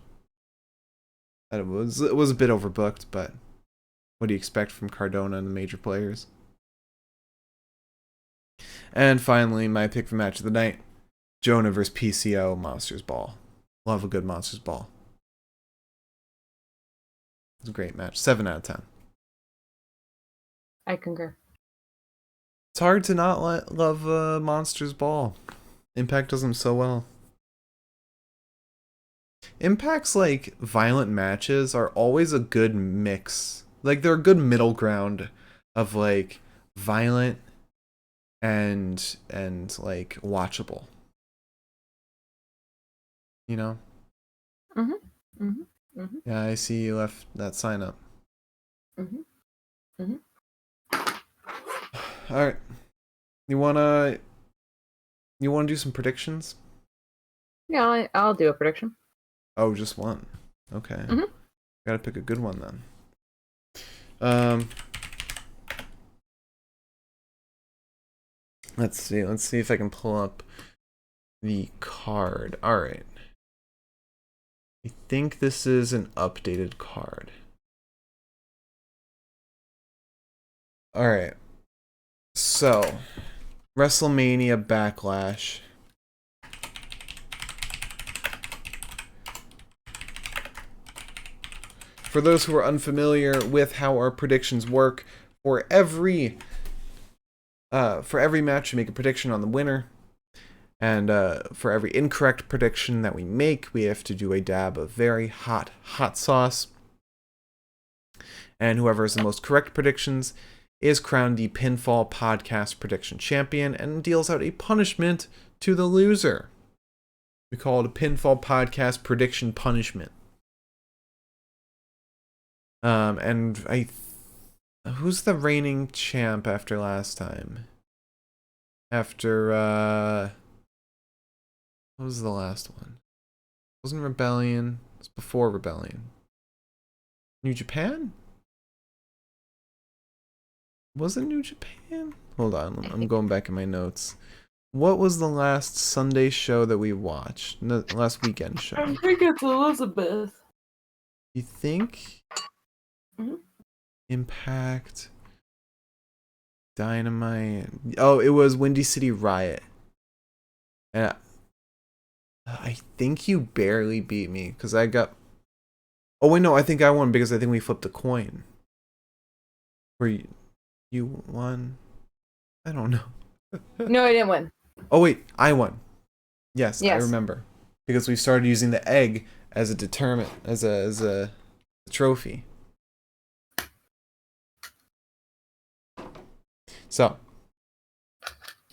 It was a bit overbooked, but what do you expect from Cardona and the major players? And finally, my pick for match of the night, Jonah versus PCO Monsters Ball. Love a good Monsters Ball. It was a great match. 7 out of 10. I concur. It's hard to not love Monsters Ball. Impact does them so well. Impact's like violent matches are always a good mix. Like they're a good middle ground of like violent and like watchable. You know? Yeah, I see you left that sign up. All right. You wanna do some predictions? Yeah, I'll do a prediction. Oh, just one. Okay. Gotta pick a good one then. Let's see. Let's see if I can pull up the card. All right. I think this is an updated card. All right. So, WrestleMania Backlash. For those who are unfamiliar with how our predictions work, for every match, you make a prediction on the winner. And for every incorrect prediction that we make, we have to do a dab of very hot sauce. And whoever has the most correct predictions is crowned the Pinfall Podcast Prediction Champion and deals out a punishment to the loser. We call it a Pinfall Podcast Prediction Punishment. And who's the reigning champ after last time? After, what was the last one? It wasn't Rebellion. It was before Rebellion. New Japan? Was it New Japan? Hold on, I'm going back in my notes. What was the last Sunday show that we watched? No, last weekend show. I think it's Elizabeth. You think? Mm-hmm. Impact. Dynamite. Oh, it was Windy City Riot. And I think you barely beat me because I got. Oh wait, no, I think I won because I think we flipped a coin. Where you won? I don't know. No, I didn't win. Oh wait, I won. Yes, Yes. I remember because we started using the egg as a determinant, as a trophy. So,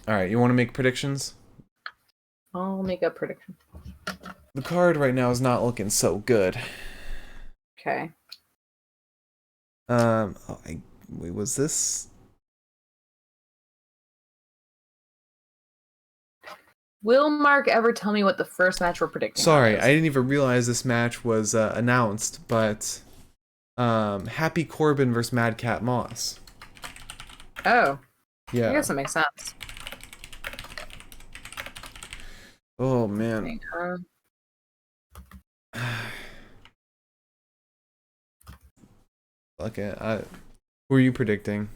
all right, you want to make predictions? I'll make a prediction. The card right now is not looking so good. Okay. Wait, was this? Will Mark ever tell me what the first match we're predicting? Sorry, I didn't even realize this match was announced, but Happy Corbin versus Madcat Moss. Oh. Yeah. I guess that makes sense. Oh man. Okay, who are you predicting?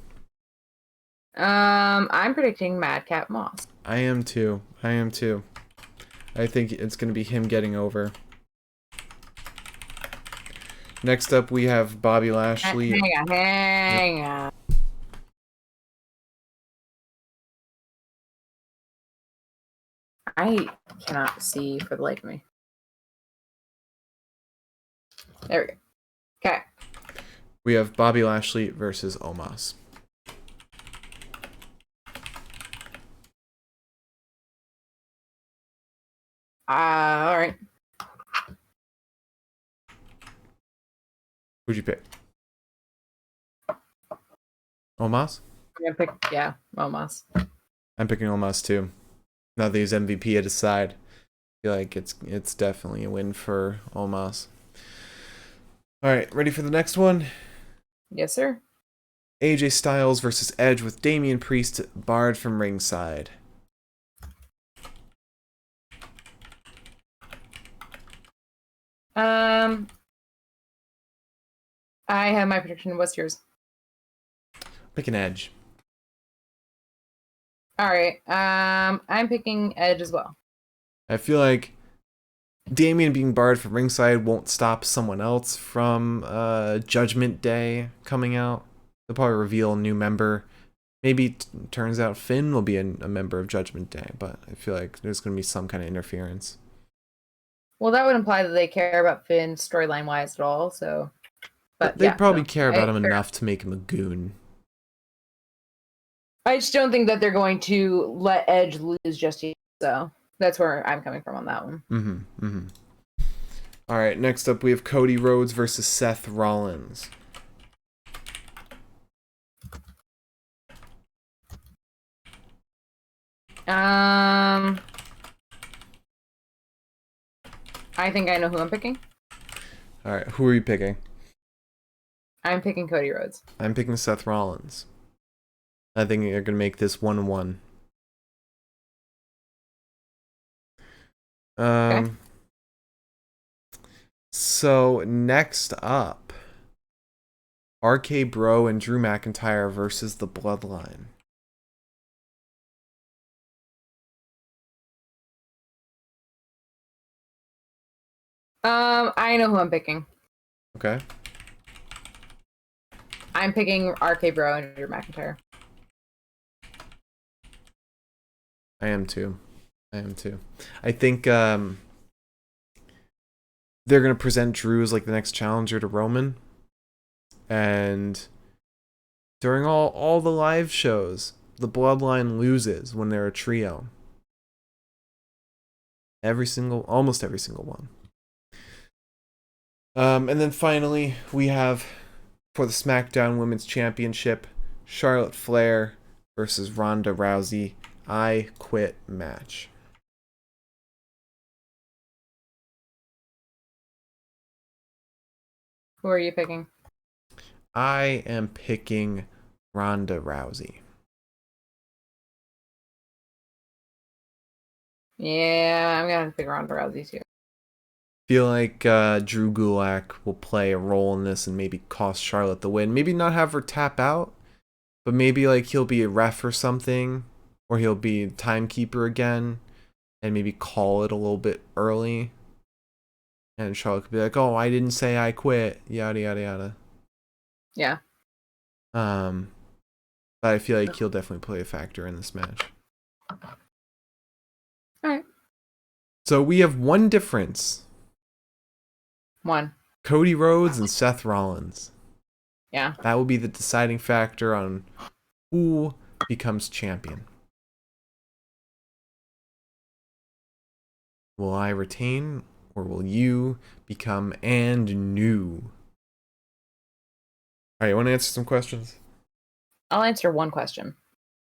I'm predicting Madcat Moss. I am too. I think it's gonna be him getting over. Next up, we have Bobby Lashley. Hang on. I cannot see for the life of me. There we go. Okay. We have Bobby Lashley versus Omas. All right. Who'd you pick? Omas? I'm gonna pick Omas. I'm picking Omas too. Now that he's MVP at his side, I feel like it's definitely a win for Omas. All right, ready for the next one? Yes, sir. AJ Styles versus Edge with Damian Priest barred from ringside. I have my prediction. What's yours? Pick an Edge. All right. I'm picking Edge as well. I feel like Damian being barred from ringside won't stop someone else from Judgment Day coming out. They'll probably reveal a new member. Maybe it turns out Finn will be a member of Judgment Day, but I feel like there's going to be some kind of interference. Well, that would imply that they care about Finn storyline wise at all. So, but they probably care about him enough to make him a goon. I just don't think that they're going to let Edge lose just yet. So that's where I'm coming from on that one. All right, next up we have Cody Rhodes versus Seth Rollins. I think I know who I'm picking. All right, who are you picking? I'm picking Cody Rhodes. I'm picking Seth Rollins. I think you're going to make this 1-1. Okay. So next up, RK Bro and Drew McIntyre versus the Bloodline. I know who I'm picking. Okay. I'm picking RK Bro and Drew McIntyre. I am too. I am too. I think they're gonna present Drew as like the next challenger to Roman, and during all the live shows, the Bloodline loses when they're a trio. Almost every single one. And then finally, we have for the SmackDown Women's Championship, Charlotte Flair versus Ronda Rousey. I Quit match. Who are you picking? I am picking Ronda Rousey. Yeah, I'm gonna pick Ronda Rousey too. Feel like Drew Gulak will play a role in this and maybe cost Charlotte the win. Maybe not have her tap out, but maybe like he'll be a ref or something, or he'll be timekeeper again, and maybe call it a little bit early. And Charlotte could be like, "Oh, I didn't say I quit." Yada yada yada. Yeah. But I feel like he'll definitely play a factor in this match. All right. So we have one difference. One. Cody Rhodes and Seth Rollins. Yeah. That will be the deciding factor on who becomes champion. Will I retain, or will you become and new? Alright, you want to answer some questions? I'll answer one question.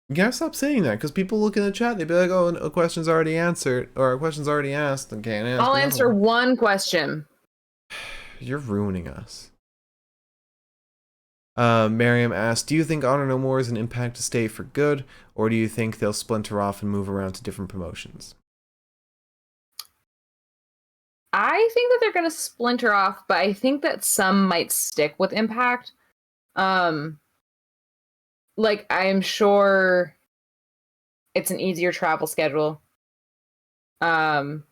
You gotta stop saying that, because people look in the chat, they'd be like, "Oh, a question's already answered," or "A question's already asked," and can't answer. I'll answer one question. You're ruining us. Miriam asked, "Do you think Honor No More is an Impact to stay for good, or do you think they'll splinter off and move around to different promotions?" I think that they're going to splinter off, but I think that some might stick with Impact. Like, I'm sure it's an easier travel schedule. But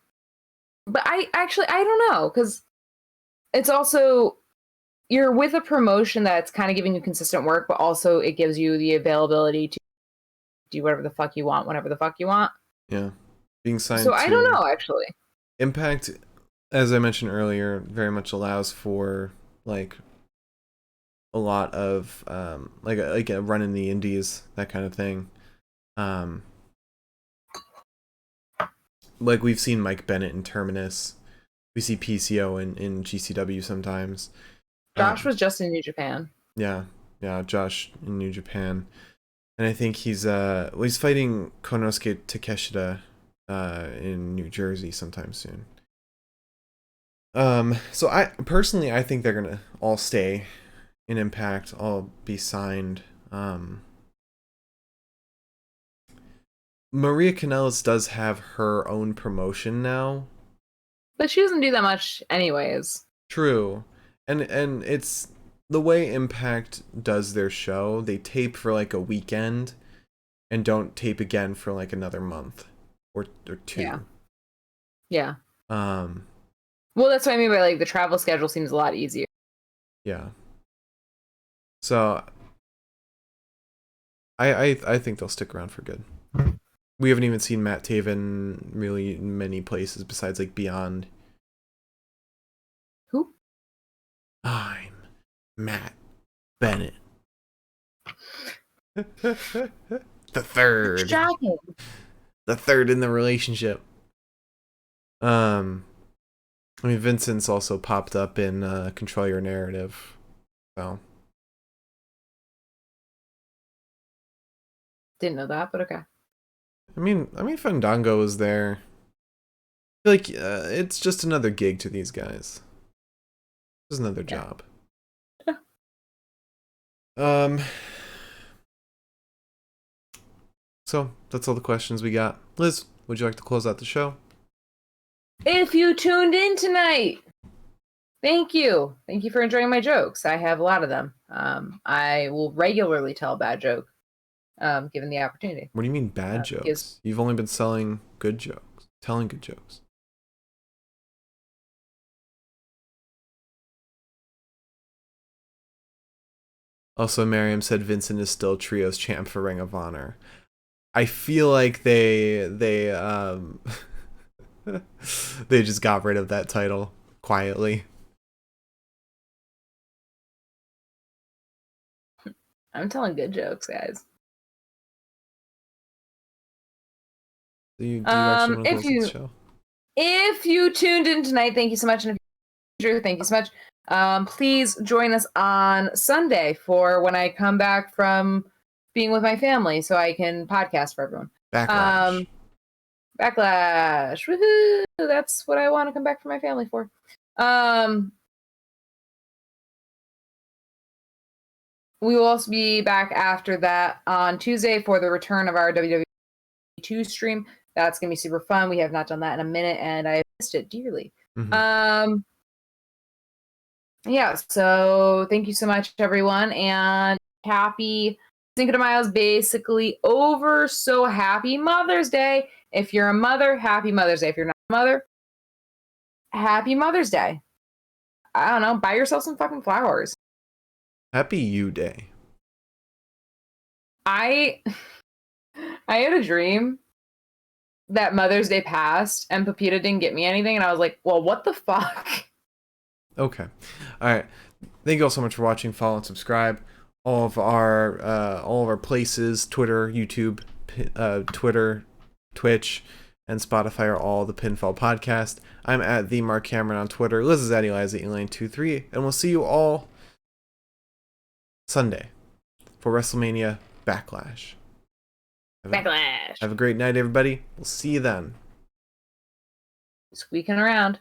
I don't know, because it's also, you're with a promotion that's kind of giving you consistent work, but also it gives you the availability to do whatever the fuck you want, whenever the fuck you want. Yeah. Being signed so I don't know, actually. Impact, as I mentioned earlier, very much allows for like a lot of like a run in the indies, that kind of thing. Like we've seen Mike Bennett in Terminus. We see PCO in GCW sometimes. Josh was just in New Japan. Yeah, Josh in New Japan. And I think he's fighting Konosuke Takeshita in New Jersey sometime soon. So I think they're gonna all stay in Impact, all be signed. Maria Kanellis does have her own promotion now, but she doesn't do that much anyways. True. And it's the way Impact does their show, they tape for like a weekend and don't tape again for like another month or two. Yeah. Well, that's what I mean by like the travel schedule seems a lot easier. Yeah. So I think they'll stick around for good. We haven't even seen Matt Taven really in many places besides like Beyond. Who? I'm Matt Bennett. The third. Shocking. The third in the relationship. I mean, Vincent's also popped up in Control Your Narrative. So. Didn't know that, but okay. I mean, Fandango is there. I feel like it's just another gig to these guys. Just another job. Yeah. So that's all the questions we got. Liz, would you like to close out the show? If you tuned in tonight, thank you. Thank you for enjoying my jokes. I have a lot of them. I will regularly tell a bad joke, given the opportunity. What do you mean bad jokes? You've only been telling good jokes. Also, Miriam said Vincent is still Trios champ for Ring of Honor. I feel like they they just got rid of that title quietly. I'm telling good jokes, guys. Do you actually want to close the show? If you tuned in tonight, thank you so much. And if you thank you so much. Please join us on Sunday for when I come back from being with my family so I can podcast for everyone. Backlash. Backlash. Woohoo! That's what I want to come back for my family for. We will also be back after that on Tuesday for the return of our WWE 2 stream. That's going to be super fun. We have not done that in a minute, and I missed it dearly. Mm-hmm. Yeah, so thank you so much, everyone, and happy Cinco de Mayo is basically over, so happy Mother's Day. If you're a mother, happy Mother's Day. If you're not a mother, happy Mother's Day. I don't know, buy yourself some fucking flowers. Happy You Day. I had a dream that Mother's Day passed and Pepita didn't get me anything, and I was like, well, what the fuck? Okay. All right. Thank you all so much for watching. Follow and subscribe. All of our places, Twitter, YouTube, Twitter, Twitch, and Spotify are all the Pinfall Podcast. I'm at the Mark Cameron on Twitter. Liz is at Eliza23, and we'll see you all Sunday for WrestleMania Backlash. Backlash. Have a great night, everybody. We'll see you then. Squeaking around.